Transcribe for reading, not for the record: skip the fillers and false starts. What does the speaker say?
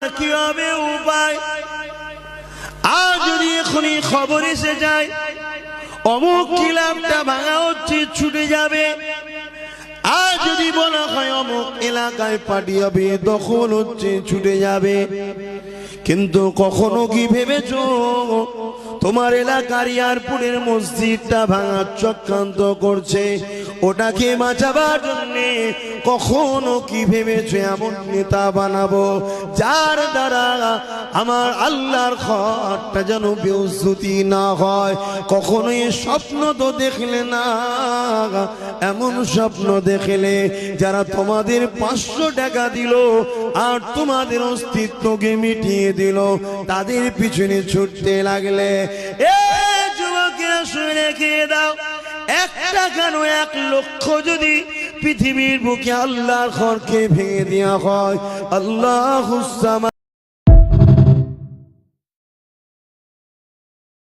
কি হবে উপায়? আজ যদি এখনই খবর এসে যায় অমুক ক্লাবটা ভাঙা হচ্ছে, ছুটে যাবে। আজ যদি বলা হয় অমুক এলাকায় পার্টি হবে, দখল হচ্ছে, ছুটে যাবে। কিন্তু কখনো কি ভেবেছো তোমার এলাকার এয়ারপোর্টের মসজিদটা ভাঙার চক্রান্ত করছে, ওটাকে বাঁচাবার জন্যে কখনো কি ভেবেছো এমন নেতা বানাবো যার দ্বারা আমার আল্লাহর ঘরটা যেন বেউজ্জতি না হয়? কখনো এই স্বপ্ন তো দেখলে না। এমন স্বপ্ন দেখলে যারা তোমাদের 500 টাকা দিল আর তোমাদের অস্তিত্বকে মিটিয়ে দিল, তাদের পিছনে ছুটতে লাগলে এ যুবকেরা শুনে রেখে দাও, একটা কেন 1 লক্ষ যদি পৃথিবীর বুকে আল্লাহর ঘরকে ভেঙে দেওয়া হয়, আল্লাহুস সামাদ